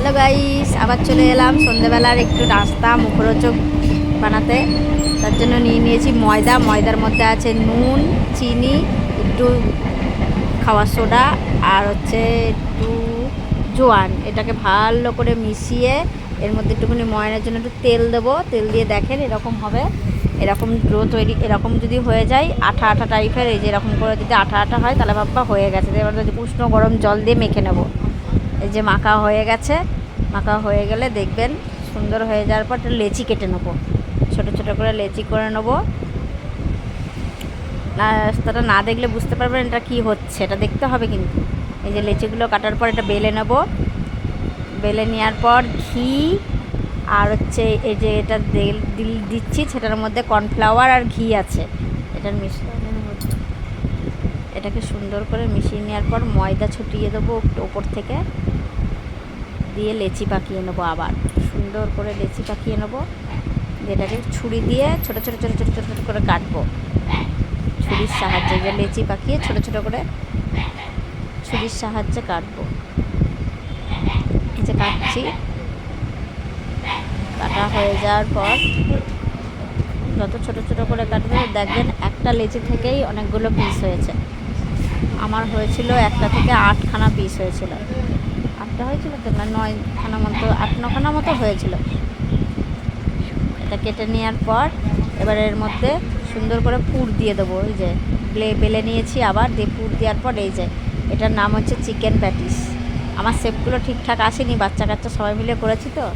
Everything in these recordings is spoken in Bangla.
হ্যালো গাইস, আবার চলে এলাম সন্ধ্যেবেলার একটু নাস্তা মুখরোচক বানাতে। তার জন্য নিয়ে নিয়েছি ময়দার মধ্যে আছে নুন, চিনি, একটু খাওয়ার সোডা আর হচ্ছে একটু জোয়ান। এটাকে ভালো করে মিশিয়ে এর মধ্যে একটুখানি ময়নের জন্য একটু তেল দেবো। তেল দিয়ে দেখেন এরকম হবে, এরকম ডো তৈরি। এরকম যদি হয়ে যায় আঠা আঠা টাইপের, এই যে এরকম করে যদি আঠা আঠা হয় তাহলে ভাববা হয়ে গেছে। এবার উষ্ণ গরম জল দিয়ে মেখে নেব। এই যে মাখা হয়ে গেছে। মাখা হয়ে গেলে দেখবেন সুন্দর হয়ে যাওয়ার পর লেচি কেটে নেবো, ছোটো ছোটো করে লেচি করে নেবো। রাস্তাটা না দেখলে বুঝতে পারবেন এটা কী হচ্ছে, এটা দেখতে হবে কিন্তু। এই যে লেচিগুলো কাটার পর এটা বেলে নেব। বেলে নেওয়ার পর ঘি আর হচ্ছে এই যে এটা দিচ্ছি, সেটার মধ্যে কর্নফ্লাওয়ার আর ঘি আছে। এটার মিশ্রণের মধ্যে এটাকে সুন্দর করে মিশিয়ে নেওয়ার পর ময়দা ছটিয়ে দেবো ওপর থেকে, দিয়ে লেচি পাকিয়ে নেবো। আবার সুন্দর করে লেচি পাকিয়ে নেবো। যেটাকে ছুরি দিয়ে ছোটো ছোটো ছোটো ছোটো ছোটো ছোটো করে কাটবো ছুরির সাহায্যে। যে লেচি পাকিয়ে ছোটো ছোটো করে ছুরির সাহায্যে কাটবো। এই যে কাটছি, কাটা হয়ে যাওয়ার পর যত ছোটো ছোটো করে কাটবে দেখবেন একটা লেচি থেকেই অনেকগুলো পিস হয়েছে। আমার হয়েছিল একটা থেকে 8খানা পিস হয়েছিল। 8টা হয়েছিল তো না, 9খানা মতো, 8-9খানা মতো হয়েছিল। এটা কেটে নেওয়ার পর এবার এর মধ্যে সুন্দর করে পুর দিয়ে দেবো। এই যে বেলে নিয়েছি, আবার দিয়ে পুর দেওয়ার পর এই যে এটার নাম হচ্ছে চিকেন প্যাটিস। আমার শেপগুলো ঠিকঠাক আসেনি, বাচ্চা কাচ্চা সবাই মিলে করেছি তো,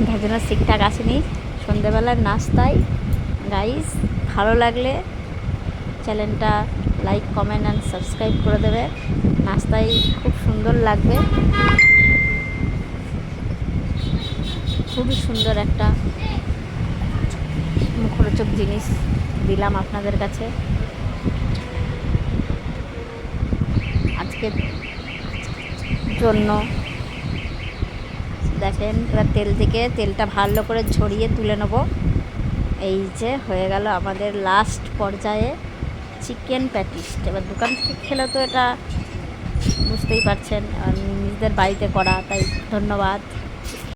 তার জন্য ঠিকঠাক আসেনি। সন্ধ্যেবেলার নাস্তায় গাইস ভালো লাগলে চ্যানেলটা লাইক, কমেন্ট অ্যান্ড সাবস্ক্রাইব করে দেবে। নাস্তায় খুব সুন্দর লাগবে, খুবই সুন্দর একটা মুখরোচক জিনিস দিলাম আপনাদের কাছে আজকের জন্য। দেখেন এবার তেল থেকে তেলটা ভালো করে ঝরিয়ে তুলে নেব। এই যে হয়ে গেল আমাদের লাস্ট পর্যায়ে চিকেন প্যাটিস। এবার দোকান থেকে খেলে তো এটা বুঝতেই পারছেন, নিজেদের বাড়িতে করা, তাই ধন্যবাদ।